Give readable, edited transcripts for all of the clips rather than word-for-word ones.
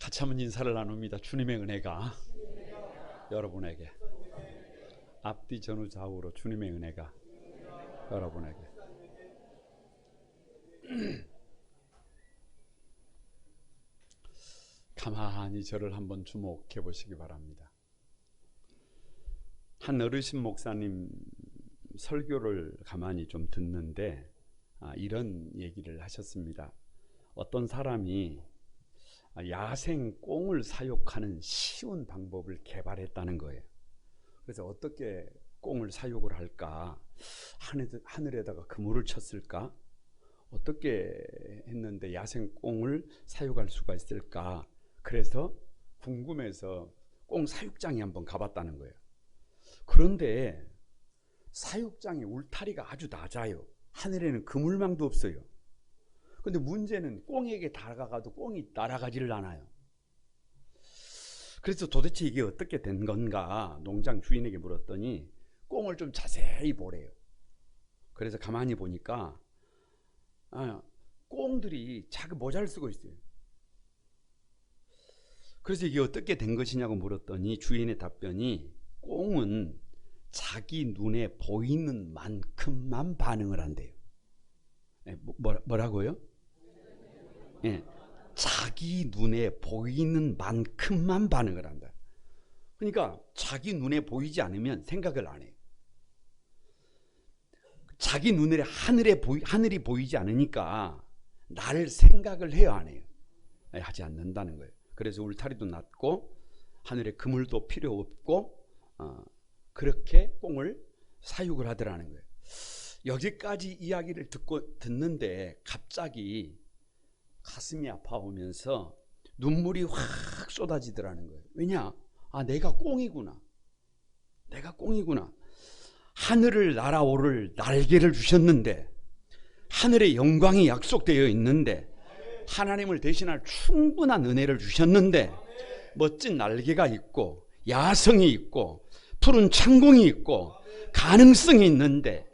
같이 한번 인사를 나눕니다. 주님의 은혜가 여러분에게, 앞뒤 전후 좌우로 주님의 은혜가 여러분에게. 가만히 저를 한번 주목해 보시기 바랍니다. 한 어르신 목사님 설교를 가만히 좀 듣는데 이런 얘기를 하셨습니다. 어떤 사람이 야생 꽁을 사육하는 쉬운 방법을 개발했다는 거예요. 그래서 어떻게 꽁을 사육을 할까? 하늘에다가 그물을 쳤을까? 어떻게 했는데 야생 꽁을 사육할 수가 있을까? 그래서 궁금해서 꽁 사육장에 한번 가봤다는 거예요. 그런데 사육장의 울타리가 아주 낮아요. 하늘에는 그물망도 없어요. 근데 문제는 꽁에게 다가가도 꽁이 날아가지를 않아요. 그래서 도대체 이게 어떻게 된 건가 농장 주인에게 물었더니 꽁을 좀 자세히 보래요. 그래서 가만히 보니까 꽁들이 자기 모자를 쓰고 있어요. 그래서 이게 어떻게 된 것이냐고 물었더니 주인의 답변이 꽁은 자기 눈에 보이는 만큼만 반응을 한대요. 뭐라고요? 자기 눈에 보이는 만큼만 반응을 한다. 그러니까 자기 눈에 보이지 않으면 생각을 안 해요. 자기 눈에 하늘이 보이지 않으니까 나를 생각을 해요, 안 해요? 하지 않는다는 거예요. 그래서 울타리도 낮고 하늘에 그물도 필요 없고 그렇게 꽁을 사육을 하더라는 거예요. 여기까지 이야기를 듣는데 갑자기 가슴이 아파오면서 눈물이 확 쏟아지더라는 거예요. 왜냐? 내가 꽁이구나. 내가 꽁이구나. 하늘을 날아오를 날개를 주셨는데, 하늘의 영광이 약속되어 있는데, 하나님을 대신할 충분한 은혜를 주셨는데, 멋진 날개가 있고 야성이 있고 푸른 창공이 있고 가능성이 있는데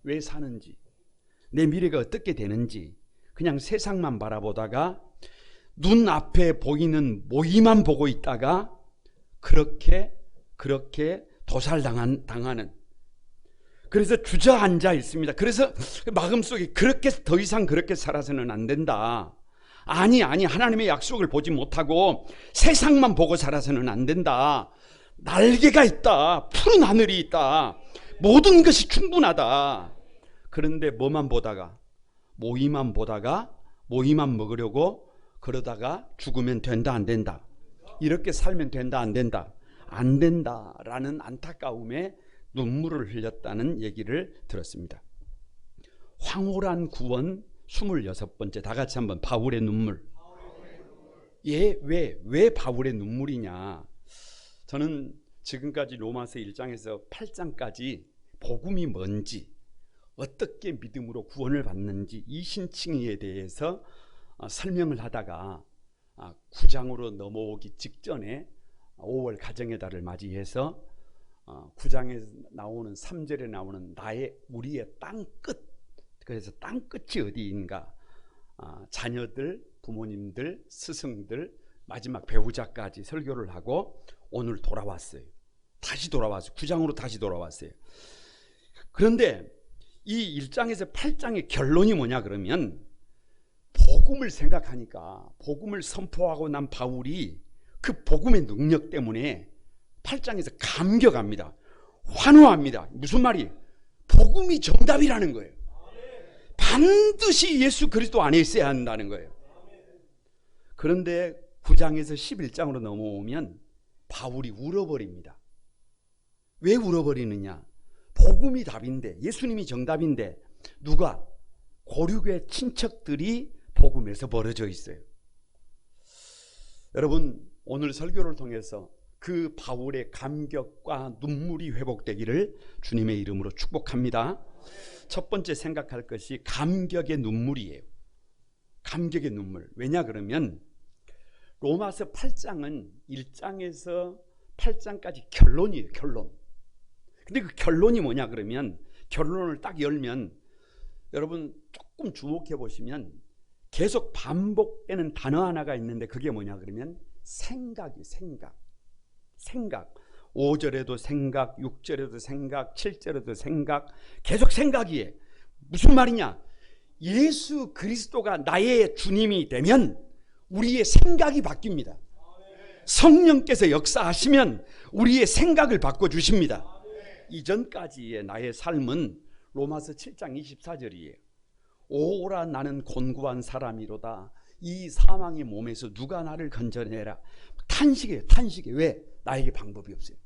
왜 사는지, 내 미래가 어떻게 되는지 그냥 세상만 바라보다가 눈앞에 보이는 모이만 보고 있다가 그렇게 도살당하는, 그래서 주저앉아 있습니다. 그래서 마음속에 더 이상 그렇게 살아서는 안 된다. 아니 하나님의 약속을 보지 못하고 세상만 보고 살아서는 안 된다. 날개가 있다. 푸른 하늘이 있다. 모든 것이 충분하다. 그런데 뭐만 보다가 모이만 먹으려고 그러다가 죽으면 된다 안 된다, 이렇게 살면 된다 안 된다, 안 된다라는 안타까움에 눈물을 흘렸다는 얘기를 들었습니다. 황홀한 구원 26번째, 다 같이 한번 바울의 눈물. 왜 바울의 눈물이냐? 저는 지금까지 로마서 1장에서 8장까지 복음이 뭔지, 어떻게 믿음으로 구원을 받는지 이 신칭의에 대해서 설명을 하다가 9장으로 넘어오기 직전에 5월 가정의 달을 맞이해서 9장에 나오는 3절에 나오는 우리의 땅끝, 그래서 땅끝이 어디인가, 자녀들, 부모님들, 스승들, 마지막 배우자까지 설교를 하고 오늘 돌아왔어요. 9장으로 다시 돌아왔어요. 그런데 이 1장에서 8장의 결론이 뭐냐 그러면, 복음을 생각하니까, 복음을 선포하고 난 바울이 그 복음의 능력 때문에 8장에서 감격합니다. 환호합니다. 무슨 말이? 복음이 정답이라는 거예요. 반드시 예수 그리스도 안에 있어야 한다는 거예요. 그런데 9장에서 11장으로 넘어오면 바울이 울어버립니다. 왜 울어버리느냐? 복음이 답인데, 예수님이 정답인데 누가? 고륙의 친척들이 복음에서 벌어져 있어요. 여러분, 오늘 설교를 통해서 그 바울의 감격과 눈물이 회복되기를 주님의 이름으로 축복합니다. 첫 번째 생각할 것이 감격의 눈물이에요. 감격의 눈물. 왜냐 그러면 로마서 8장은 1장에서 8장까지 결론이에요. 결론. 근데 그 결론이 뭐냐 그러면, 결론을 딱 열면 여러분 조금 주목해 보시면 계속 반복되는 단어 하나가 있는데 그게 뭐냐 그러면 생각. 5절에도 생각, 6절에도 생각, 7절에도 생각, 계속 생각이에요. 무슨 말이냐? 예수 그리스도가 나의 주님이 되면 우리의 생각이 바뀝니다. 성령께서 역사하시면 우리의 생각을 바꿔주십니다. 이전까지의 나의 삶은 로마서 7장 24절이에요. 오라 나는 곤고한 사람이로다. 이 사망의 몸에서 누가 나를 건져내라. 탄식이에요. 왜? 나에게 방법이 없어요.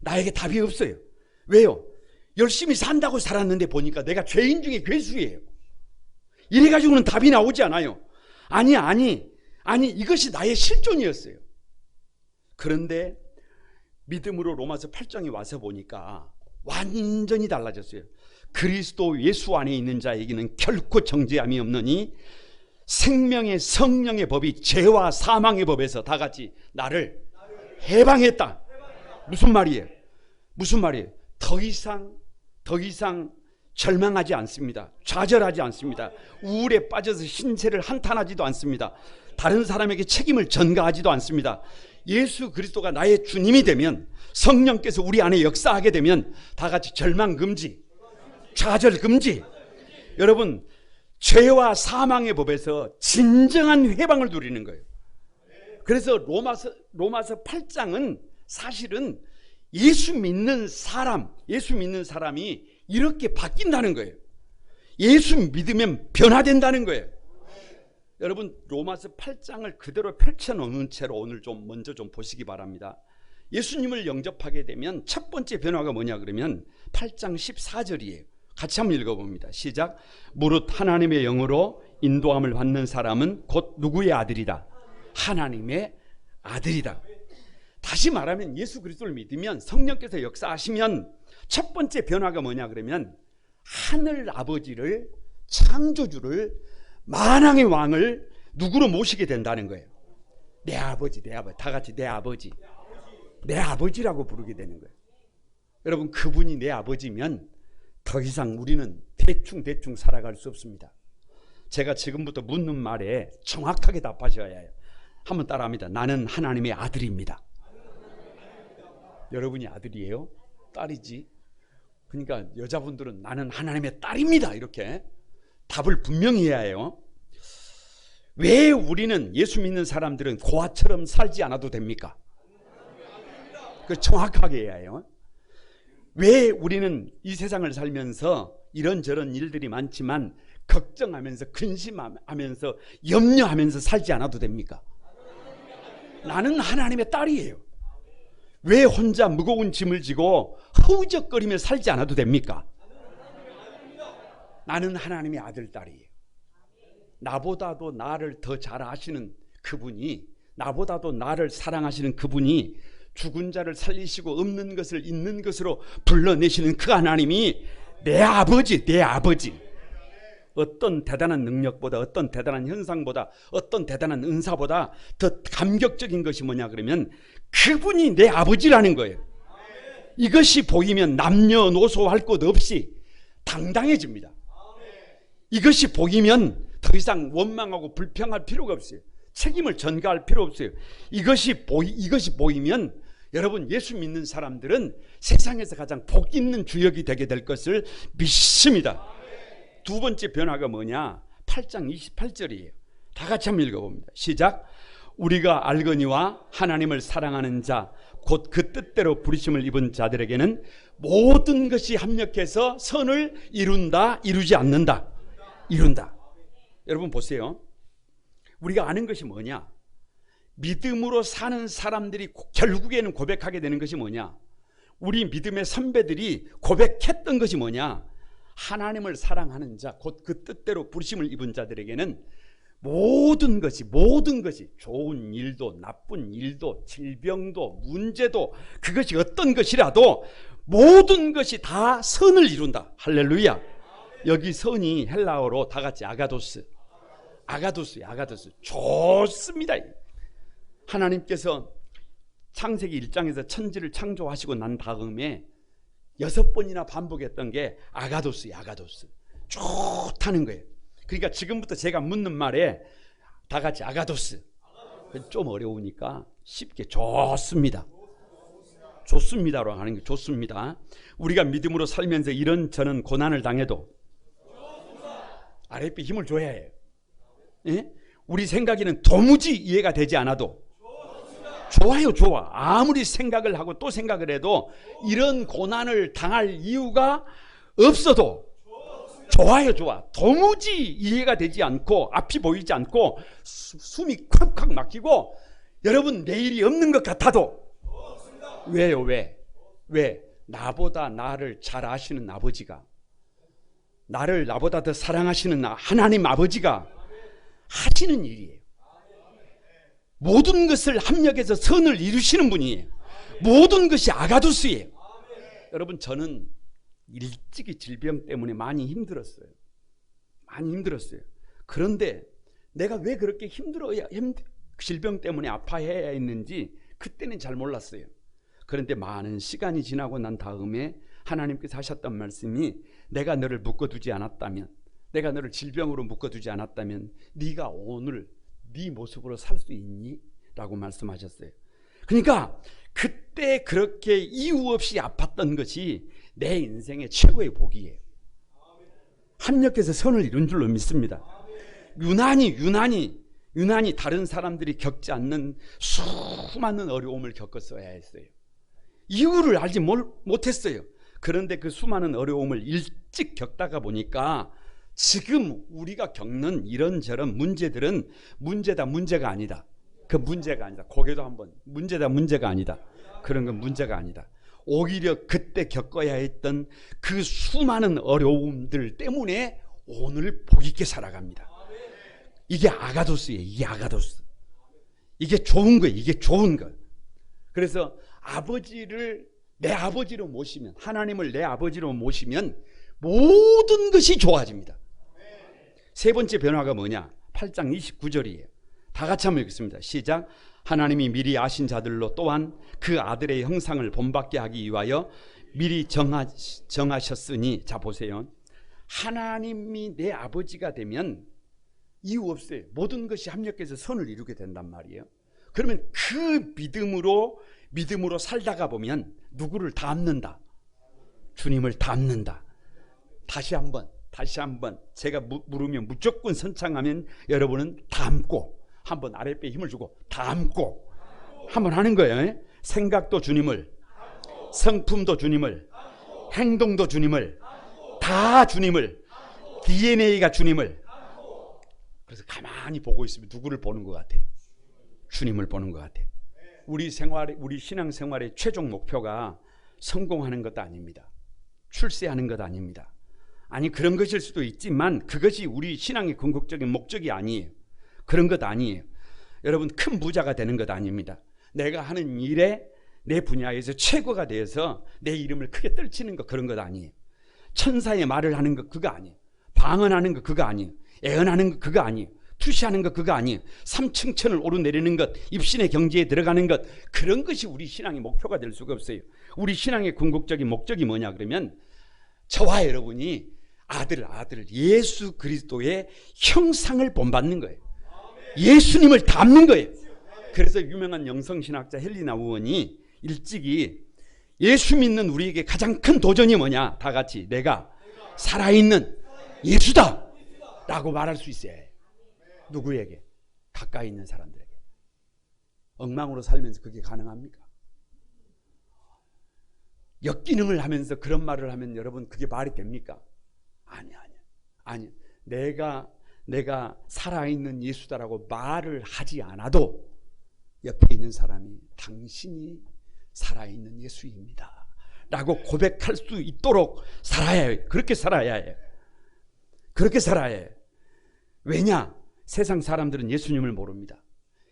나에게 답이 없어요. 왜요? 열심히 산다고 살았는데 보니까 내가 죄인 중에 괴수예요. 이래가지고는 답이 나오지 않아요. 아니, 이것이 나의 실존이었어요. 그런데 믿음으로 로마서 8장에 와서 보니까 완전히 달라졌어요. 그리스도 예수 안에 있는 자에게는 결코 정죄함이 없느니 생명의 성령의 법이 죄와 사망의 법에서 다 같이 나를 해방했다. 무슨 말이에요? 더 이상 절망하지 않습니다. 좌절하지 않습니다. 우울에 빠져서 신세를 한탄하지도 않습니다. 다른 사람에게 책임을 전가하지도 않습니다. 예수 그리스도가 나의 주님이 되면, 성령께서 우리 안에 역사하게 되면 다 같이 절망 금지, 좌절 금지. 여러분, 죄와 사망의 법에서 진정한 해방을 누리는 거예요. 그래서 로마서 8장은 사실은 예수 믿는 사람이 이렇게 바뀐다는 거예요. 예수 믿으면 변화된다는 거예요. 여러분, 로마서 8장을 그대로 펼쳐놓는 채로 오늘 먼저 보시기 바랍니다. 예수님을 영접하게 되면 첫 번째 변화가 뭐냐 그러면 8장 14절이에요. 같이 한번 읽어봅니다. 시작. 무릇 하나님의 영으로 인도함을 받는 사람은 곧 누구의 아들이다? 하나님의 아들이다. 다시 말하면 예수 그리스도를 믿으면, 성령께서 역사하시면 첫 번째 변화가 뭐냐 그러면 하늘 아버지를, 창조주를, 만왕의 왕을 누구로 모시게 된다는 거예요. 내 아버지. 다 같이 내 아버지라고 부르게 되는 거예요. 여러분, 그분이 내 아버지면 더 이상 우리는 대충 살아갈 수 없습니다. 제가 지금부터 묻는 말에 정확하게 답하셔야 해요. 한번 따라합니다. 나는 하나님의 아들입니다. 여러분이 아들이에요? 딸이지? 그러니까 여자분들은 나는 하나님의 딸입니다. 이렇게 답을 분명히 해야 해요. 왜 우리는, 예수 믿는 사람들은 고아처럼 살지 않아도 됩니까? 그 정확하게 해야 해요. 왜 우리는 이 세상을 살면서 이런저런 일들이 많지만 걱정하면서, 근심하면서, 염려하면서 살지 않아도 됩니까? 나는 하나님의 딸이에요. 왜 혼자 무거운 짐을 지고 허우적거리며 살지 않아도 됩니까? 나는 하나님의 아들, 딸이에요. 나보다도 나를 더 잘 아시는 그분이, 나보다도 나를 사랑하시는 그분이, 죽은 자를 살리시고 없는 것을 있는 것으로 불러내시는 그 하나님이 내 아버지. 어떤 대단한 능력보다, 어떤 대단한 현상보다, 어떤 대단한 은사보다 더 감격적인 것이 뭐냐 그러면 그분이 내 아버지라는 거예요. 이것이 보이면 남녀노소 할 것 없이 당당해집니다. 이것이 보이면 더 이상 원망하고 불평할 필요가 없어요. 책임을 전가할 필요 없어요. 이것이 보이면 여러분, 예수 믿는 사람들은 세상에서 가장 복 있는 주역이 되게 될 것을 믿습니다. 두 번째 변화가 뭐냐? 8장 28절이에요. 다 같이 한번 읽어봅니다. 시작. 우리가 알거니와 하나님을 사랑하는 자, 곧 그 뜻대로 부르심을 입은 자들에게는 모든 것이 합력해서 선을 이룬다, 이루지 않는다. 이룬다. 여러분 보세요. 우리가 아는 것이 뭐냐? 믿음으로 사는 사람들이 결국에는 고백하게 되는 것이 뭐냐? 우리 믿음의 선배들이 고백했던 것이 뭐냐? 하나님을 사랑하는 자, 곧 그 뜻대로 부르심을 입은 자들에게는 모든 것이 좋은 일도 나쁜 일도 질병도 문제도 그것이 어떤 것이라도 모든 것이 다 선을 이룬다. 할렐루야. 여기 선이 헬라어로 다 같이 아가도스. 좋습니다. 하나님께서 창세기 1장에서 천지를 창조하시고 난 다음에 6번이나 반복했던 게 아가도스. 좋다는 거예요. 그러니까 지금부터 제가 묻는 말에 다 같이 아가도스. 좀 어려우니까 쉽게 좋습니다. 좋습니다로 하는 게 좋습니다. 우리가 믿음으로 살면서 이런 저는 고난을 당해도 아랫배 힘을 줘야 해요. 예? 우리 생각에는 도무지 이해가 되지 않아도 좋아요, 좋아. 아무리 생각을 하고 또 생각을 해도 이런 고난을 당할 이유가 없어도 좋아요, 좋아. 도무지 이해가 되지 않고 앞이 보이지 않고 숨이 콱콱 막히고 여러분 내일이 없는 것 같아도 왜요? 왜? 나보다 나를 잘 아시는 아버지가, 나를 나보다 더 사랑하시는 하나님 아버지가 하시는 일이에요. 모든 것을 합력해서 선을 이루시는 분이에요. 모든 것이 아가두스예요. 여러분, 저는 일찍이 질병 때문에 많이 힘들었어요. 그런데 내가 왜 그렇게 질병 때문에 아파해야 했는지 그때는 잘 몰랐어요. 그런데 많은 시간이 지나고 난 다음에 하나님께서 하셨던 말씀이, 내가 너를 묶어두지 않았다면, 내가 너를 질병으로 묶어두지 않았다면 네가 오늘 네 모습으로 살 수 있니? 라고 말씀하셨어요. 그러니까 그때 그렇게 이유 없이 아팠던 것이 내 인생의 최고의 복이에요. 합력해서 선을 이룬 줄로 믿습니다. 유난히 다른 사람들이 겪지 않는 수많은 어려움을 겪었어야 했어요. 이유를 알지 못했어요. 그런데 그 수많은 어려움을 일찍 겪다가 보니까 지금 우리가 겪는 이런저런 문제들은 문제가 아니다. 그 문제가 아니다. 고개도 한번 문제가 아니다. 그런 건 문제가 아니다. 오히려 그때 겪어야 했던 그 수많은 어려움들 때문에 오늘 복 있게 살아갑니다. 이게 아가도스예요. 이게 아가도스. 이게 좋은 거예요. 이게 좋은 것. 그래서 아버지를 내 아버지로 모시면, 하나님을 내 아버지로 모시면 모든 것이 좋아집니다. 세 번째 변화가 뭐냐? 8장 29절이에요. 다 같이 한번 읽겠습니다. 시작. 하나님이 미리 아신 자들로 또한 그 아들의 형상을 본받게 하기 위하여 미리 정하셨으니. 자 보세요. 하나님이 내 아버지가 되면 이유 없어요. 모든 것이 합력해서 선을 이루게 된단 말이에요. 그러면 그 믿음으로 살다가 보면 누구를 닮는다? 주님을 닮는다. 다시 한번 제가 물으면 무조건 선창하면 여러분은 닮고, 한번 아랫배에 힘을 주고 닮고 한번 하는 거예요. 생각도 주님을, 성품도 주님을, 행동도 주님을, 다 주님을, DNA가 주님을. 그래서 가만히 보고 있으면 누구를 보는 것 같아요? 주님을 보는 것 같아요. 우리 신앙생활의 최종 목표가 성공하는 것도 아닙니다. 출세하는 것도 아닙니다. 아니, 그런 것일 수도 있지만 그것이 우리 신앙의 궁극적인 목적이 아니에요. 그런 것 아니에요. 여러분, 큰 부자가 되는 것 아닙니다. 내가 하는 일에 내 분야에서 최고가 되어서 내 이름을 크게 떨치는 것, 그런 것 아니에요. 천사의 말을 하는 것, 그거 아니에요. 방언하는 것, 그거 아니에요. 애언하는 것, 그거 아니에요. 투시하는 것, 그거 아니에요. 삼층천을 오르내리는 것, 입신의 경지에 들어가는 것, 그런 것이 우리 신앙의 목표가 될 수가 없어요. 우리 신앙의 궁극적인 목적이 뭐냐 그러면 저와 여러분이 아들 예수 그리스도의 형상을 본받는 거예요. 예수님을 닮는 거예요. 그래서 유명한 영성신학자 헬리나 우원이 일찍이 예수 믿는 우리에게 가장 큰 도전이 뭐냐, 다 같이 내가 살아있는 예수다 라고 말할 수 있어야 해요. 누구에게? 가까이 있는 사람들에게. 엉망으로 살면서 그게 가능합니까? 역기능을 하면서 그런 말을 하면 여러분 그게 말이 됩니까? 아니. 내가 살아있는 예수다라고 말을 하지 않아도 옆에 있는 사람이 당신이 살아있는 예수입니다 라고 고백할 수 있도록 살아야 해요. 그렇게 살아야 해요. 왜냐? 세상 사람들은 예수님을 모릅니다.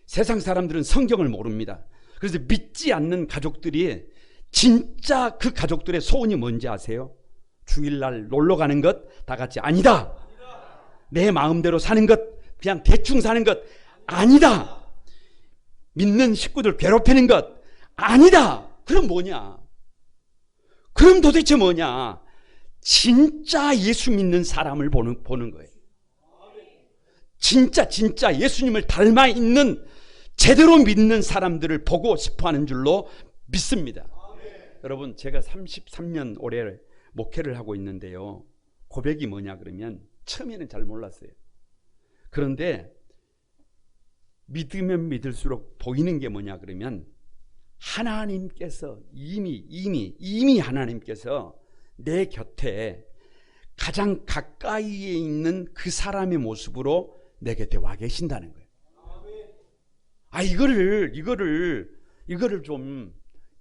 세상 사람들은 성경을 모릅니다. 그래서 믿지 않는 가족들이 진짜 그 가족들의 소원이 뭔지 아세요? 주일날 놀러 가는 것 다 같이 아니다. 내 마음대로 사는 것, 그냥 대충 사는 것 아니다. 믿는 식구들 괴롭히는 것 아니다. 그럼 뭐냐? 그럼 도대체 뭐냐? 진짜 예수 믿는 사람을 보는 거예요. 진짜 예수님을 닮아 있는 제대로 믿는 사람들을 보고 싶어 하는 줄로 믿습니다. 여러분, 제가 33년 올해 목회를 하고 있는데요, 고백이 뭐냐 그러면 처음에는 잘 몰랐어요. 그런데 믿으면 믿을수록 보이는 게 뭐냐 그러면 하나님께서 이미 하나님께서 내 곁에 가장 가까이에 있는 그 사람의 모습으로 내 곁에 와 계신다는 거예요. 이거를 좀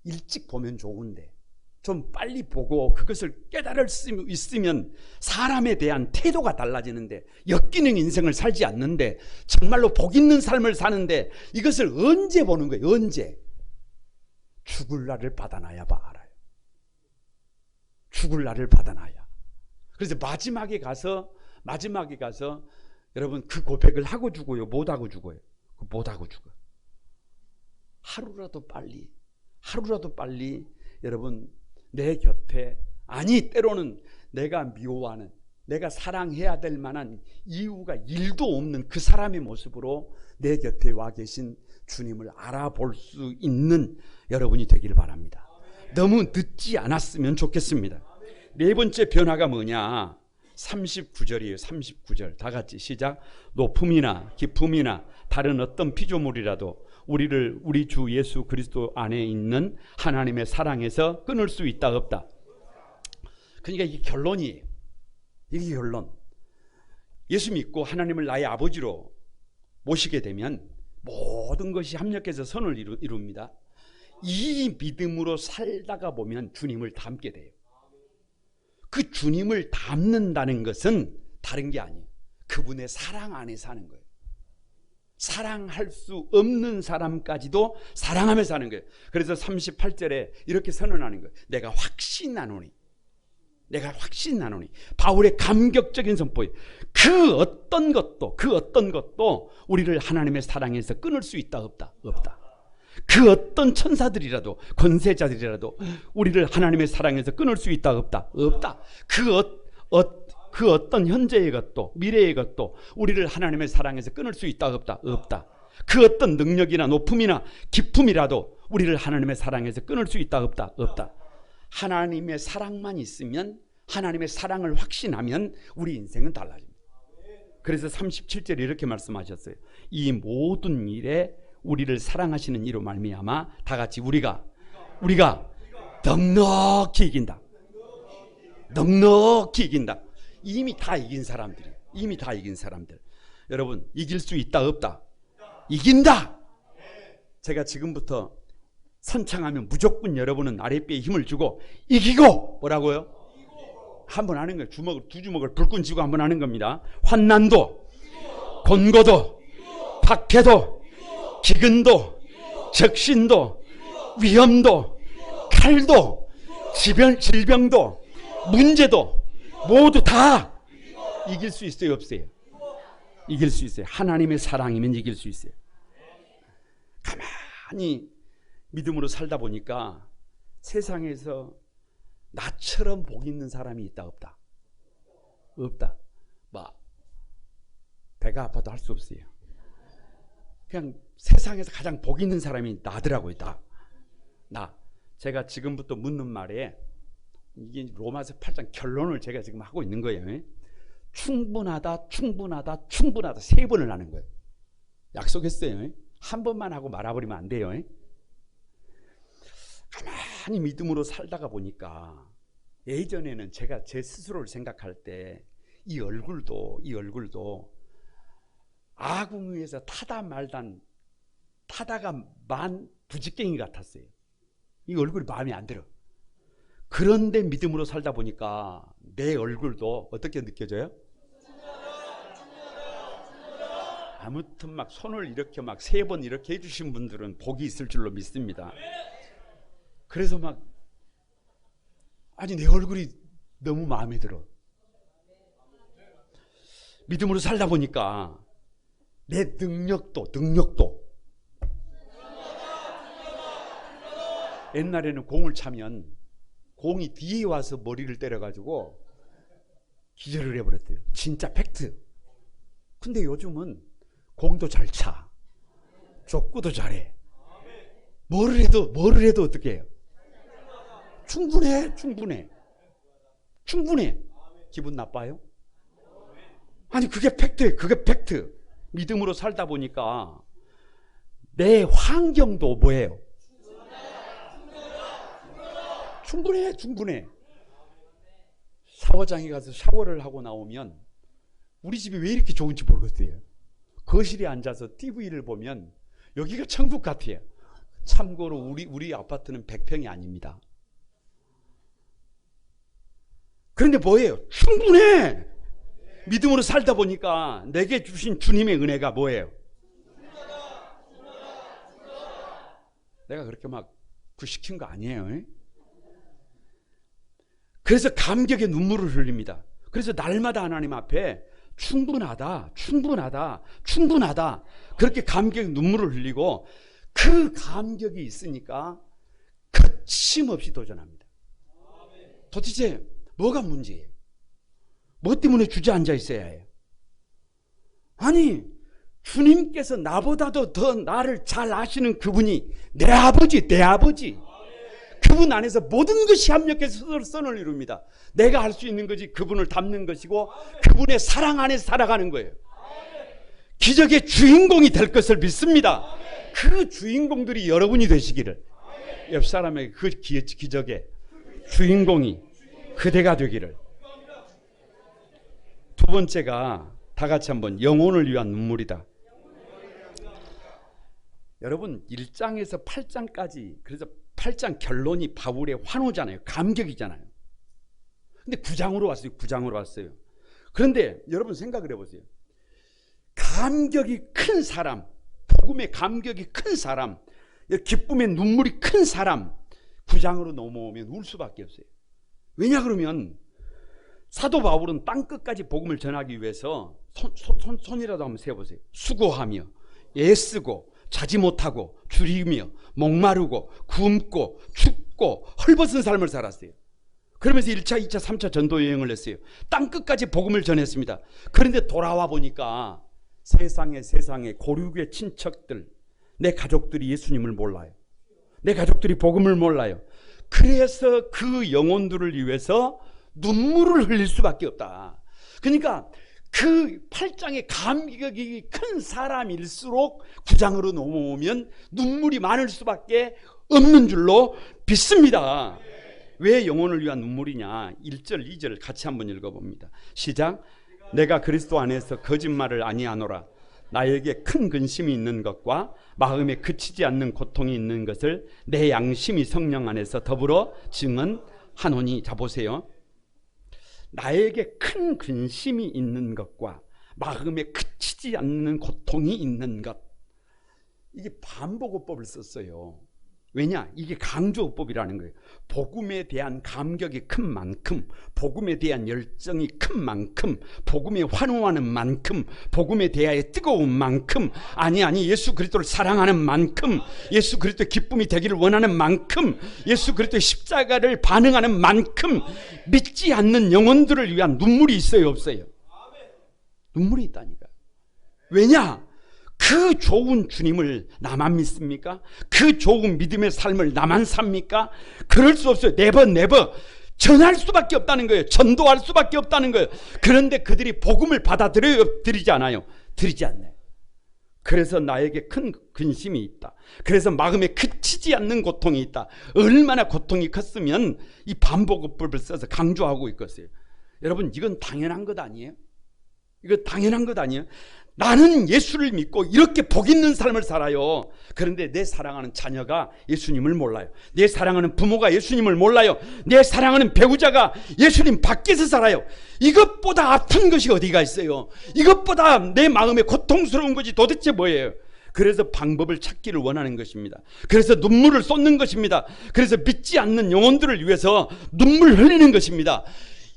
일찍 보면 좋은데, 좀 빨리 보고 그것을 깨달을 수 있으면 사람에 대한 태도가 달라지는데, 엮이는 인생을 살지 않는데, 정말로 복 있는 삶을 사는데, 이것을 언제 보는 거예요? 언제? 죽을 날을 받아놔야 알아요. 죽을 날을 받아놔야. 그래서 마지막에 가서 여러분, 그 고백을 하고 죽어요? 못하고 죽어요? 못하고 죽어요. 하루라도 빨리 여러분, 내 곁에, 아니 때로는 내가 미워하는, 내가 사랑해야 될 만한 이유가 1도 없는 그 사람의 모습으로 내 곁에 와 계신 주님을 알아볼 수 있는 여러분이 되길 바랍니다. 너무 늦지 않았으면 좋겠습니다. 네 번째 변화가 뭐냐? 39절이에요. 39절 다 같이 시작. 높음이나 깊음이나 다른 어떤 피조물이라도 우리 주 예수 그리스도 안에 있는 하나님의 사랑에서 끊을 수 있다 없다. 그러니까 이게 결론이에요. 이게 결론. 예수 믿고 하나님을 나의 아버지로 모시게 되면 모든 것이 합력해서 선을 이룹니다. 이 믿음으로 살다가 보면 주님을 닮게 돼요. 그 주님을 닮는다는 것은 다른 게 아니에요. 그분의 사랑 안에 사는 거예요. 사랑할 수 없는 사람까지도 사랑하며 사는 거예요. 그래서 38절에 이렇게 선언하는 거예요. 내가 확신하노니. 바울의 감격적인 선포예요. 그 어떤 것도 우리를 하나님의 사랑에서 끊을 수 있다 없다. 그 어떤 천사들이라도 권세자들이라도 우리를 하나님의 사랑에서 끊을 수 있다 없다. 그 어떤 현재의 것도 미래의 것도 우리를 하나님의 사랑에서 끊을 수 있다 없다. 그 어떤 능력이나 높음이나 기쁨이라도 우리를 하나님의 사랑에서 끊을 수 있다 없다. 하나님의 사랑만 있으면, 하나님의 사랑을 확신하면 우리 인생은 달라집니다. 그래서 37절에 이렇게 말씀하셨어요. 이 모든 일에 우리를 사랑하시는 이로 말미암아 다 같이 우리가 넉넉히 이긴다. 이미 다 이긴 사람들. 여러분, 이길 수 있다 없다? 이긴다. 제가 지금부터 선창하면 무조건 여러분은 아랫배에 힘을 주고 이기고, 뭐라고요? 한번 하는 거예요. 두 주먹을 불끈 쥐고 한번 하는 겁니다. 환난도, 곤고도, 박해도, 기근도, 적신도, 위험도, 칼도, 질병도, 문제도 모두 다 이길 수 있어요, 없어요? 이길 수 있어요. 하나님의 사랑이면 이길 수 있어요. 가만히 믿음으로 살다 보니까 세상에서 나처럼 복 있는 사람이 있다 없다? 배가 아파도 할 수 없어요. 그냥 세상에서 가장 복 있는 사람이 나더라고요. 나. 제가 지금부터 묻는 말에 이게 로마서 8장 결론을 제가 지금 하고 있는 거예요. 충분하다 3번을 하는 거예요. 약속했어요. 한 번만 하고 말아버리면 안 돼요. 가만히 믿음으로 살다가 보니까 예전에는 제가 제 스스로를 생각할 때 이 얼굴도 아궁이에서 타다가 만 부직갱이 같았어요. 이 얼굴이 마음에 안 들어. 그런데 믿음으로 살다 보니까 내 얼굴도 어떻게 느껴져요? 아무튼 막 손을 이렇게 막 3번 이렇게 해주신 분들은 복이 있을 줄로 믿습니다. 그래서 내 얼굴이 너무 마음에 들어. 믿음으로 살다 보니까 내 능력도 옛날에는 공을 차면 공이 뒤에 와서 머리를 때려가지고 기절을 해버렸대요. 진짜 팩트. 근데 요즘은 공도 잘 차, 족구도 잘해. 뭐를 해도 어떻게 해요? 충분해. 기분 나빠요? 아니 그게 팩트예요. 그게 팩트. 믿음으로 살다 보니까 내 환경도 뭐예요? 충분해. 샤워장에 가서 샤워를 하고 나오면 우리 집이 왜 이렇게 좋은지 모르겠어요. 거실에 앉아서 TV를 보면 여기가 천국 같아요. 참고로 우리 아파트는 100평이 아닙니다. 그런데 뭐예요? 충분해. 믿음으로 살다 보니까 내게 주신 주님의 은혜가 뭐예요? 내가 그렇게 막 구시킨 거 아니에요. 그래서 감격의 눈물을 흘립니다. 그래서 날마다 하나님 앞에 충분하다 그렇게 감격의 눈물을 흘리고 그 감격이 있으니까 거침없이 도전합니다. 도대체 뭐가 문제예요? 뭐 때문에 주저앉아 있어야 해요? 아니 주님께서 나보다도 더 나를 잘 아시는 그분이 내 아버지 그분 안에서 모든 것이 합력해서 선을 이룹니다. 내가 할 수 있는 것이 그분을 닮는 것이고 그분의 사랑 안에 살아가는 거예요. 기적의 주인공이 될 것을 믿습니다. 그 주인공들이 여러분이 되시기를, 옆 사람에게 그 기적의 주인공이 그대가 되기를. 두 번째가 다 같이 한번 영혼을 위한 눈물이다. 여러분 1장에서 8장까지 그래서 8장 결론이 바울의 환호잖아요. 감격이잖아요. 근데 9장으로 왔어요. 그런데 여러분 생각을 해보세요. 감격이 큰 사람, 복음의 감격이 큰 사람, 기쁨의 눈물이 큰 사람 9장으로 넘어오면 울 수밖에 없어요. 왜냐 그러면 사도 바울은 땅끝까지 복음을 전하기 위해서 손이라도 한번 세워보세요. 수고하며 애쓰고 자지 못하고 줄이며 목마르고 굶고 춥고 헐벗은 삶을 살았어요. 그러면서 1차, 2차, 3차 전도 여행을 했어요. 땅끝까지 복음을 전했습니다. 그런데 돌아와 보니까 세상에 고륙의 친척들, 내 가족들이 예수님을 몰라요. 내 가족들이 복음을 몰라요. 그래서 그 영혼들을 위해서 눈물을 흘릴 수밖에 없다. 그러니까 그 8장의 감격이 큰 사람일수록 9장으로 넘어오면 눈물이 많을 수밖에 없는 줄로 믿습니다. 왜 영혼을 위한 눈물이냐? 1절 2절 같이 한번 읽어봅니다. 시작. 내가 그리스도 안에서 거짓말을 아니하노라. 나에게 큰 근심이 있는 것과 마음에 그치지 않는 고통이 있는 것을 내 양심이 성령 안에서 더불어 증언하노니. 자 보세요. 나에게 큰 근심이 있는 것과 마음에 그치지 않는 고통이 있는 것. 이게 반복어법을 썼어요. 왜냐? 이게 강조어법이라는 거예요. 복음에 대한 감격이 큰 만큼, 복음에 대한 열정이 큰 만큼, 복음에 환호하는 만큼, 복음에 대하여 뜨거운 만큼, 아니 예수 그리스도를 사랑하는 만큼, 예수 그리스도의 기쁨이 되기를 원하는 만큼, 예수 그리스도의 십자가를 반응하는 만큼 믿지 않는 영혼들을 위한 눈물이 있어요, 없어요? 눈물이 있다니까. 왜냐? 그 좋은 주님을 나만 믿습니까? 그 좋은 믿음의 삶을 나만 삽니까? 그럴 수 없어요. 네버 전할 수밖에 없다는 거예요. 전도할 수밖에 없다는 거예요. 그런데 그들이 복음을 받아들여요? 드리지 않아요? 드리지 않네. 그래서 나에게 큰 근심이 있다. 그래서 마음에 그치지 않는 고통이 있다. 얼마나 고통이 컸으면 이 반복어법을 써서 강조하고 있겠어요. 여러분 이건 당연한 것 아니에요? 이거 당연한 것 아니에요? 나는 예수를 믿고 이렇게 복 있는 삶을 살아요. 그런데 내 사랑하는 자녀가 예수님을 몰라요. 내 사랑하는 부모가 예수님을 몰라요. 내 사랑하는 배우자가 예수님 밖에서 살아요. 이것보다 아픈 것이 어디가 있어요? 이것보다 내 마음에 고통스러운 것이 도대체 뭐예요? 그래서 방법을 찾기를 원하는 것입니다. 그래서 눈물을 쏟는 것입니다. 그래서 믿지 않는 영혼들을 위해서 눈물 흘리는 것입니다.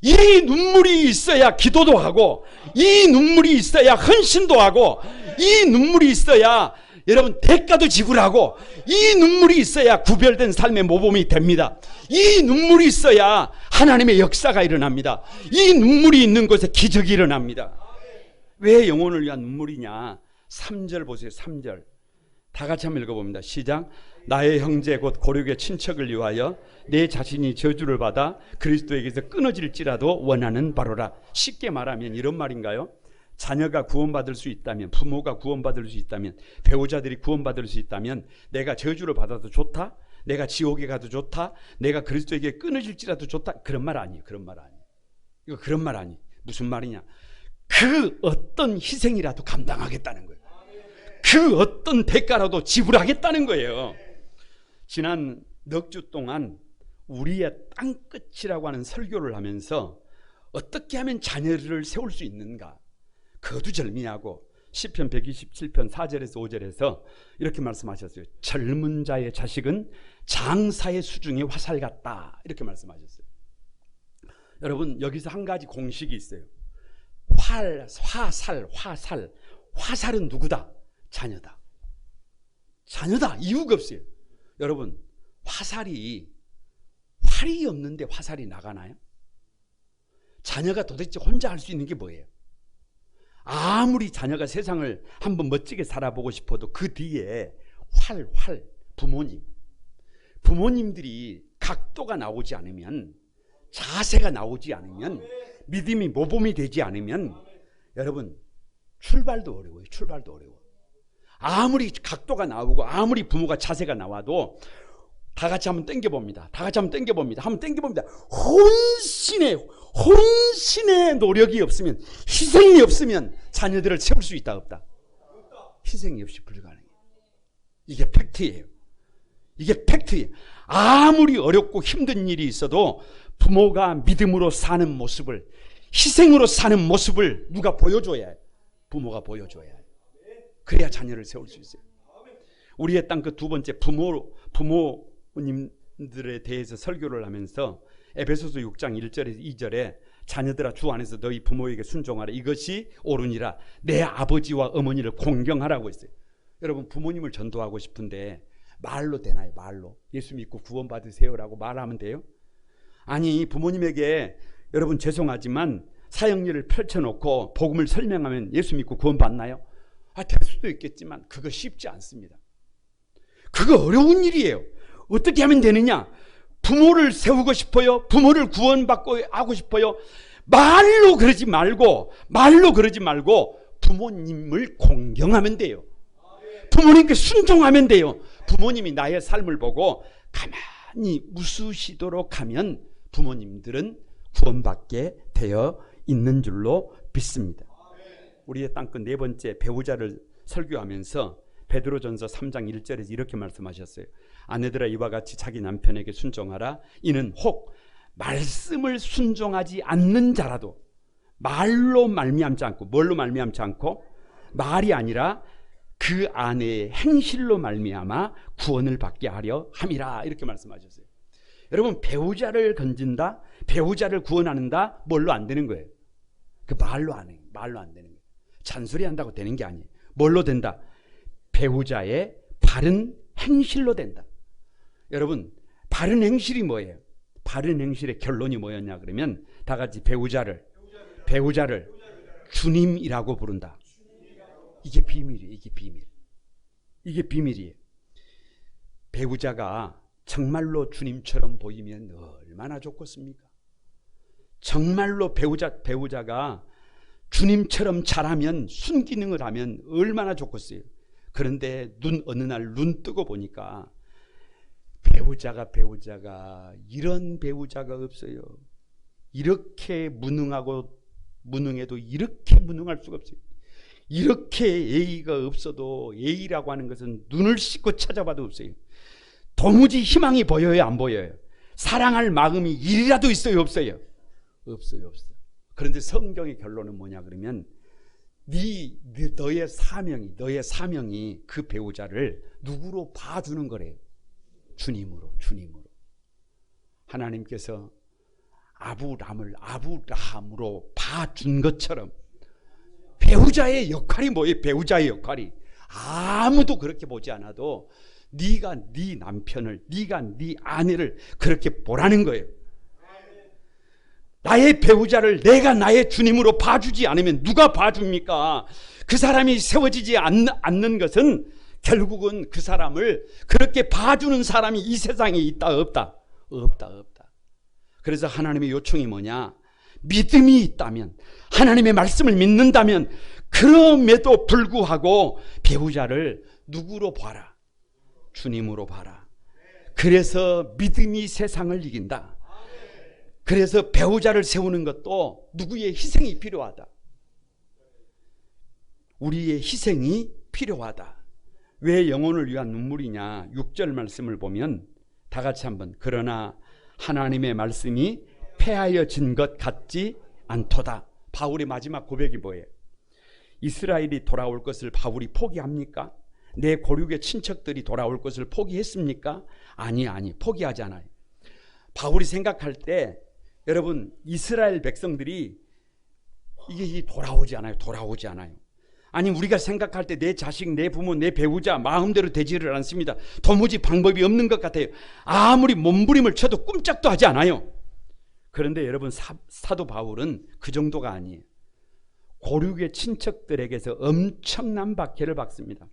이 눈물이 있어야 기도도 하고, 이 눈물이 있어야 헌신도 하고, 이 눈물이 있어야 여러분 대가도 지불하고, 이 눈물이 있어야 구별된 삶의 모범이 됩니다. 이 눈물이 있어야 하나님의 역사가 일어납니다. 이 눈물이 있는 곳에 기적이 일어납니다. 왜 영혼을 위한 눈물이냐? 3절 보세요. 3절. 다 같이 한번 읽어봅니다. 시작. 나의 형제 곧 고륙의 친척을 위하여 내 자신이 저주를 받아 그리스도에게서 끊어질지라도 원하는 바로라. 쉽게 말하면 이런 말인가요? 자녀가 구원받을 수 있다면, 부모가 구원받을 수 있다면, 배우자들이 구원받을 수 있다면 내가 저주를 받아도 좋다? 내가 지옥에 가도 좋다? 내가 그리스도에게 끊어질지라도 좋다? 그런 말 아니에요. 그런 말 아니에요. 이거 그런 말 아니에요. 무슨 말이냐? 그 어떤 희생이라도 감당하겠다는 거예요. 그 어떤 대가라도 지불하겠다는 거예요. 지난 넉 주 동안 우리의 땅끝이라고 하는 설교를 하면서 어떻게 하면 자녀를 세울 수 있는가 거두절미하고 시편 127편 4절에서 5절에서 이렇게 말씀하셨어요. 젊은 자의 자식은 장사의 수중에 화살 같다, 이렇게 말씀하셨어요. 여러분, 여기서 한 가지 공식이 있어요. 화살은 누구다? 자녀다. 자녀다. 이유가 없어요. 여러분, 활이 없는데 화살이 나가나요? 자녀가 도대체 혼자 할 수 있는 게 뭐예요? 아무리 자녀가 세상을 한번 멋지게 살아보고 싶어도 그 뒤에 부모님들이 각도가 나오지 않으면, 자세가 나오지 않으면, 믿음이 모범이 되지 않으면 여러분 출발도 어려워요. 출발도 어려워. 아무리 각도가 나오고 아무리 부모가 자세가 나와도 다 같이 한번 당겨봅니다. 한번 당겨봅니다. 혼신의 노력이 없으면, 희생이 없으면 자녀들을 세울 수 있다 없다? 희생이 없이 불가능해요. 이게 팩트예요. 아무리 어렵고 힘든 일이 있어도 부모가 믿음으로 사는 모습을, 희생으로 사는 모습을 누가 보여줘야 해요. 부모가 보여줘야 해요. 그래야 자녀를 세울 수 있어요. 우리의 땅 그 두 번째, 부모님들에 대해서 설교를 하면서 에베소서 6장 1절에서 2절에 자녀들아 주 안에서 너희 부모에게 순종하라. 이것이 옳으니라. 내 아버지와 어머니를 공경하라고 했어요. 여러분, 부모님을 전도하고 싶은데 말로 되나요? 말로 예수 믿고 구원받으세요라고 말하면 돼요? 아니, 부모님에게 여러분 죄송하지만 사형리를 펼쳐놓고 복음을 설명하면 예수 믿고 구원받나요? 될 수도 있겠지만 그거 쉽지 않습니다. 그거 어려운 일이에요. 어떻게 하면 되느냐? 부모를 세우고 싶어요? 부모를 구원받고 하고 싶어요? 말로 그러지 말고 부모님을 공경하면 돼요. 부모님께 순종하면 돼요. 부모님이 나의 삶을 보고 가만히 웃으시도록 하면 부모님들은 구원받게 되어 있는 줄로 믿습니다. 우리의 땅끝 네 번째, 배우자를 설교하면서 베드로전서 3장 1절에서 이렇게 말씀하셨어요. 아내들아 이와 같이 자기 남편에게 순종하라. 이는 혹 말씀을 순종하지 않는 자라도, 말로 말미암지 않고, 뭘로 말미암지 않고, 말이 아니라 그 아내의 행실로 말미암아 구원을 받게 하려 함이라, 이렇게 말씀하셨어요. 여러분, 배우자를 건진다, 배우자를 구원한다, 뭘로 안 되는 거예요? 그 말로 안 해요. 말로 안 되는 거예요. 잔소리 한다고 되는 게 아니에요. 뭘로 된다? 배우자의 바른 행실로 된다. 여러분, 바른 행실이 뭐예요? 바른 행실의 결론이 뭐였냐 그러면 다 같이 배우자를 주님이라고 부른다. 이게 비밀이에요. 이게 비밀이에요. 배우자가 정말로 주님처럼 보이면 얼마나 좋겠습니까? 정말로 배우자가 주님처럼 잘하면, 순기능을 하면 얼마나 좋겠어요. 그런데 어느 날 눈 뜨고 보니까 배우자가 이런 배우자가 없어요. 이렇게 무능해도 이렇게 무능할 수가 없어요. 이렇게 예의가 없어도, 예의라고 하는 것은 눈을 씻고 찾아봐도 없어요. 도무지 희망이 보여요, 안 보여요? 사랑할 마음이 일이라도 있어요, 없어요? 없어요. 그런데 성경의 결론은 뭐냐 그러면 너의 사명이 그 배우자를 누구로 봐주는 거래요? 주님으로. 하나님께서 아브라함으로 봐준 것처럼 배우자의 역할이 뭐예요? 배우자의 역할이 아무도 그렇게 보지 않아도 네가 네 남편을, 네가 네 아내를 그렇게 보라는 거예요. 나의 배우자를 내가 나의 주님으로 봐주지 않으면 누가 봐줍니까? 그 사람이 세워지지 않는 것은 결국은 그 사람을 그렇게 봐주는 사람이 이 세상에 있다 없다? 없다. 그래서 하나님의 요청이 뭐냐? 믿음이 있다면, 하나님의 말씀을 믿는다면, 그럼에도 불구하고 배우자를 누구로 봐라? 주님으로 봐라. 그래서 믿음이 세상을 이긴다. 그래서 배우자를 세우는 것도 누구의 희생이 필요하다. 우리의 희생이 필요하다. 왜 영혼을 위한 눈물이냐? 6절 말씀을 보면 다 같이 한번, 그러나 하나님의 말씀이 패하여진 것 같지 않도다. 바울의 마지막 고백이 뭐예요? 이스라엘이 돌아올 것을 바울이 포기합니까? 내 고륙의 친척들이 돌아올 것을 포기했습니까? 아니, 포기하지 않아요. 바울이 생각할 때 여러분, 이스라엘 백성들이 이게 돌아오지 않아요. 아니, 우리가 생각할 때 내 자식, 내 부모, 내 배우자 마음대로 되지를 않습니다. 도무지 방법이 없는 것 같아요. 아무리 몸부림을 쳐도 꼼짝도 하지 않아요. 그런데 여러분, 사도 바울은 그 정도가 아니에요. 고륙의 친척들에게서 엄청난 박해를 받습니다.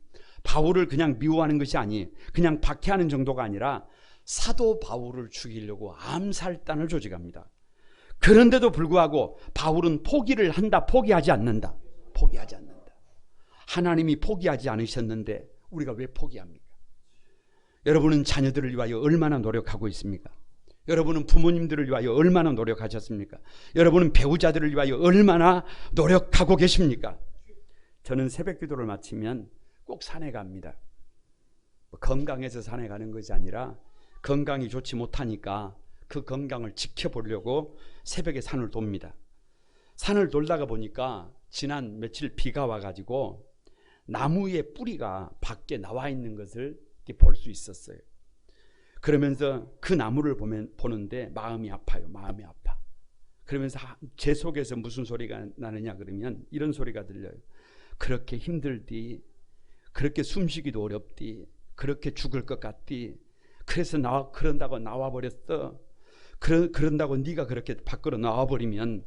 바울을 그냥 미워하는 것이 아니에요. 그냥 박해하는 정도가 아니라 사도 바울을 죽이려고 암살단을 조직합니다. 그런데도 불구하고 바울은 포기를 한다, 포기하지 않는다. 하나님이 포기하지 않으셨는데 우리가 왜 포기합니까? 여러분은 자녀들을 위하여 얼마나 노력하고 있습니까? 여러분은 부모님들을 위하여 얼마나 노력하셨습니까? 여러분은 배우자들을 위하여 얼마나 노력하고 계십니까? 저는 새벽 기도를 마치면 꼭 산에 갑니다. 건강해서 산에 가는 것이 아니라 건강이 좋지 못하니까 그 건강을 지켜보려고 새벽에 산을 돕니다. 산을 돌다가 보니까 지난 며칠 비가 와가지고 나무의 뿌리가 밖에 나와 있는 것을 볼 수 있었어요. 그러면서 그 나무를 보는데 마음이 아파요. 그러면서 제 속에서 무슨 소리가 나느냐 그러면 이런 소리가 들려요. 그렇게 힘들디, 그렇게 숨쉬기도 어렵디, 그렇게 죽을 것 같디, 그래서 그런다고 나와버렸어. 그런다고 네가 그렇게 밖으로 나와버리면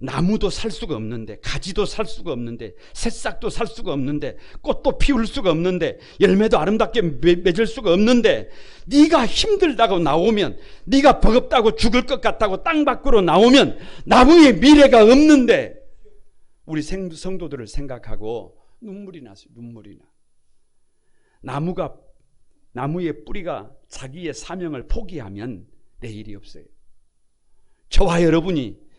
나무도 살 수가 없는데, 가지도 살 수가 없는데, 새싹도 살 수가 없는데, 꽃도 피울 수가 없는데, 열매도 아름답게 맺을 수가 없는데, 네가 힘들다고 나오면, 네가 버겁다고 죽을 것 같다고 땅 밖으로 나오면 나무의 미래가 없는데, 우리 성도들을 생각하고 눈물이 났어요. 나무의 뿌리가 자기의 사명을 포기하면 내일이 없어요. 저와 여러분이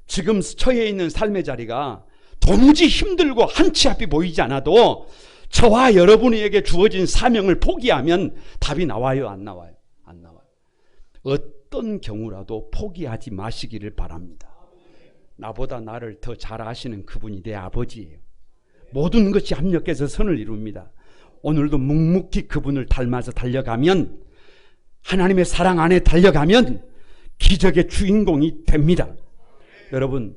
지금 처해 있는 삶의 자리가 도무지 힘들고 한치 앞이 보이지 않아도 저와 여러분에게 주어진 사명을 포기하면 답이 나와요, 안 나와요? 어떤 경우라도 포기하지 마시기를 바랍니다. 나보다 나를 더 잘 아시는 그분이 내 아버지예요. 모든 것이 합력해서 선을 이룹니다. 오늘도 묵묵히 그분을 닮아서 달려가면, 하나님의 사랑 안에 달려가면 기적의 주인공이 됩니다. 여러분,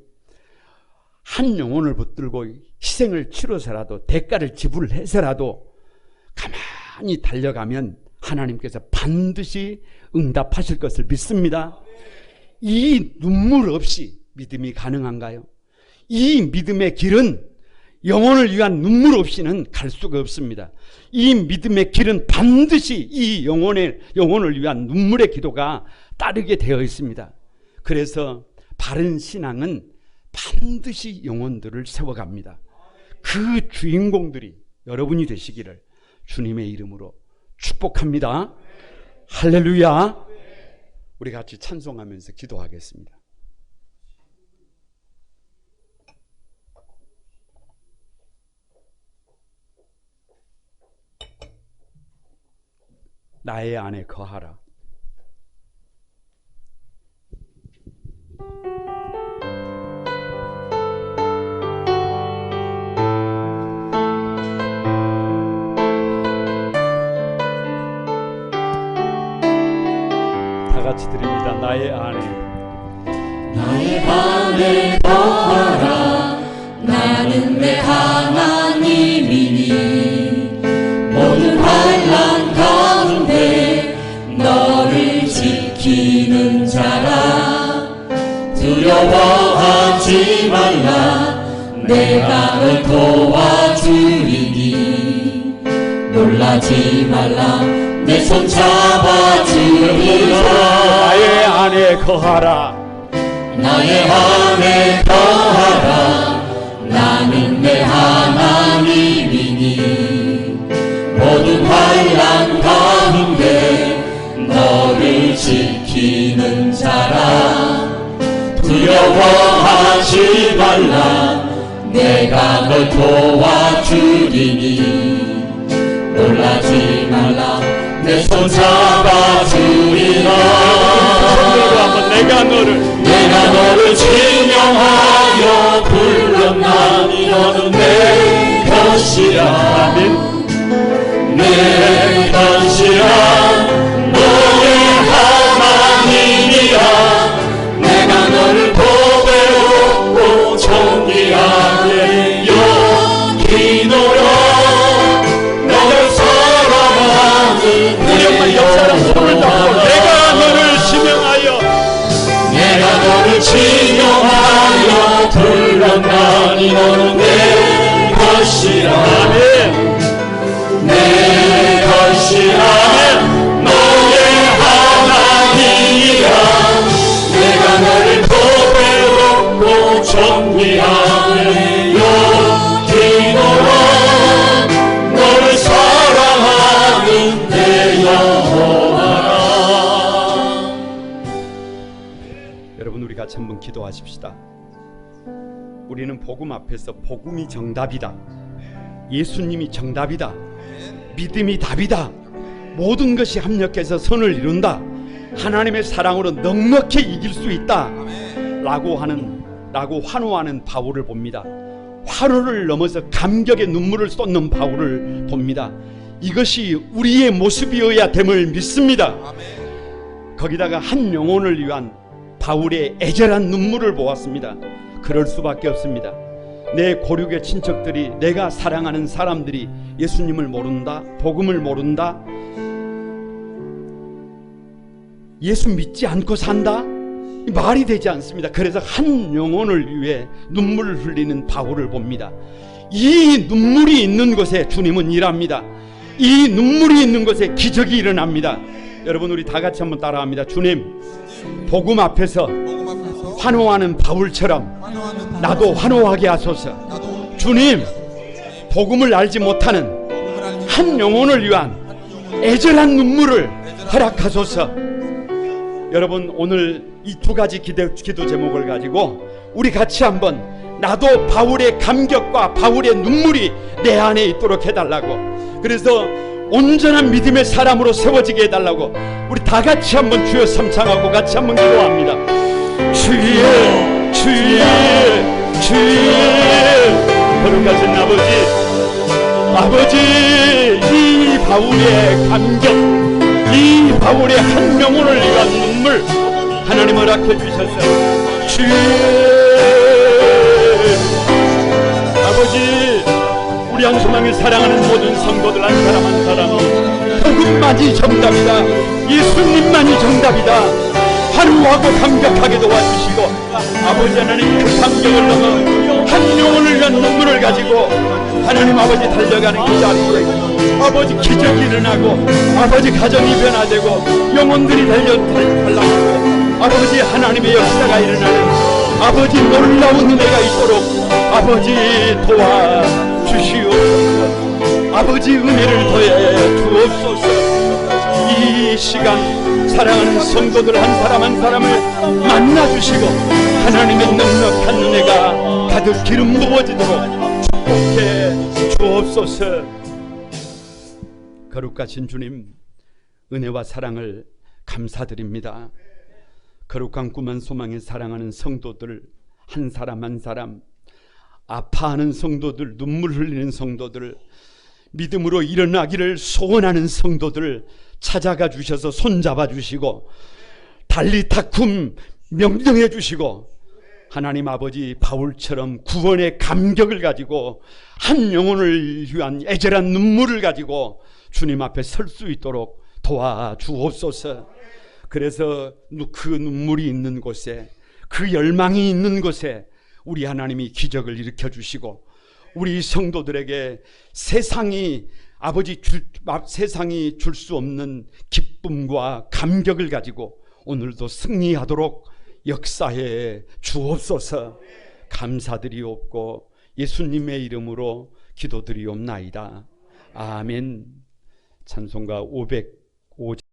한 영혼을 붙들고 희생을 치러서라도, 대가를 지불해서라도 가만히 달려가면 하나님께서 반드시 응답하실 것을 믿습니다. 이 눈물 없이 믿음이 가능한가요? 이 믿음의 길은 영혼을 위한 눈물 없이는 갈 수가 없습니다. 이 믿음의 길은 반드시 이 영혼을 위한 눈물의 기도가 따르게 되어 있습니다. 그래서 바른 신앙은 반드시 영혼들을 세워갑니다. 그 주인공들이 여러분이 되시기를 주님의 이름으로 축복합니다. 할렐루야. 우리 같이 찬송하면서 기도하겠습니다. 나의 안에 거하라. 다 같이 드립니다. 나의 안에 거하라. 나는 내 하나님이니 모든 환난 가운데 너를 지키는 자라. 두려워하지 말라. 내가 널 도와주리니 놀라 놀라지 말라 내 손 잡아주리라 나의 안에 거하라 나의 안에 거하라 나는 내 하나님이니 모든 환난 가운데 너를 지키는 자라 두려워하지 말라 내가 널 도와주리니 놀라지 말라 내 손 잡아주리라 내가 너를 지명하여 불렀나니 너는 내 것이라 내 것이라 너의 하나님이라 내가 너를 보배롭고 존귀하게 여기노라 너를 사랑하는 내 역사랑 손을 잡고 내가 너를 지명하여 내가 너를 지명하여 불렀나니 너는 내 것이라 내 것이라 너의 하나님이라 내가 너를 보배롭고 존귀하게 여기노라 너를 사랑하는 내 여호와라 여러분 우리 같이 한번 기도하십시다. 우리는 복음 앞에서 복음이 정답이다 예수님이 정답이다 믿음이 답이다 모든 것이 합력해서 선을 이룬다 하나님의 사랑으로 넉넉히 이길 수 있다 라고 환호하는 바울을 봅니다. 화로를 넘어서 감격의 눈물을 쏟는 바울을 봅니다. 이것이 우리의 모습이어야 됨을 믿습니다. 거기다가 한 영혼을 위한 바울의 애절한 눈물을 보았습니다. 그럴 수밖에 없습니다. 내 고륙의 친척들이 내가 사랑하는 사람들이 예수님을 모른다 복음을 모른다 예수 믿지 않고 산다 말이 되지 않습니다. 그래서 한 영혼을 위해 눈물을 흘리는 바울을 봅니다. 이 눈물이 있는 곳에 주님은 일합니다. 이 눈물이 있는 곳에 기적이 일어납니다. 여러분 우리 다 같이 한번 따라합니다. 주님 복음 앞에서 환호하는 바울처럼 나도 환호하게 하소서. 주님 복음을 알지 못하는 한 영혼을 위한 애절한 눈물을 허락하소서. 여러분 오늘 이 두 가지 기도 제목을 가지고 우리 같이 한번 나도 바울의 감격과 바울의 눈물이 내 안에 있도록 해달라고 그래서 온전한 믿음의 사람으로 세워지게 해달라고 우리 다 같이 한번 주여 삼창하고 같이 한번 기도합니다. 주의 주의 주의 거룩하신 아버지 이 바울의 감격 이 바울의 한 영혼을 위한 눈물 하나님 허락해 주셨어요. 주의 아버지 우리 한소망을 사랑하는 모든 성도들 한 사람 한 사람이 복음만이 정답이다 예수님만이 정답이다 환호하고 감격하게 도와주시고 아버지 하나님 그 감격을 넘어 한 영혼을 위한 눈물을 가지고 하나님 아버지 달려가는 그 자리에 아버지 기적이 일어나고 아버지 가정이 변화되고 영혼들이 달라지고 아버지 하나님의 역사가 일어나는 아버지 놀라운 은혜가 있도록 아버지 도와주시옵소서. 아버지 은혜를 더해 주옵소서. 이 시간 사랑하는 성도들 한 사람 한 사람을 만나주시고 하나님의 넉넉한 은혜가 가득 기름 부어지도록 축복해 주옵소서. 거룩하신 주님 은혜와 사랑을 감사드립니다. 거룩한 꿈한 소망에 사랑하는 성도들 한 사람 한 사람 아파하는 성도들 눈물 흘리는 성도들 믿음으로 일어나기를 소원하는 성도들 찾아가 주셔서 손잡아 주시고 달리타쿰 명령해 주시고 하나님 아버지 바울처럼 구원의 감격을 가지고 한 영혼을 위한 애절한 눈물을 가지고 주님 앞에 설 수 있도록 도와주옵소서. 그래서 그 눈물이 있는 곳에 그 열망이 있는 곳에 우리 하나님이 기적을 일으켜 주시고 우리 성도들에게 세상이 아버지 세상이 줄 수 없는 기쁨과 감격을 가지고 오늘도 승리하도록 역사해 주옵소서. 감사드리옵고 예수님의 이름으로 기도드리옵나이다. 아멘. 찬송가 505장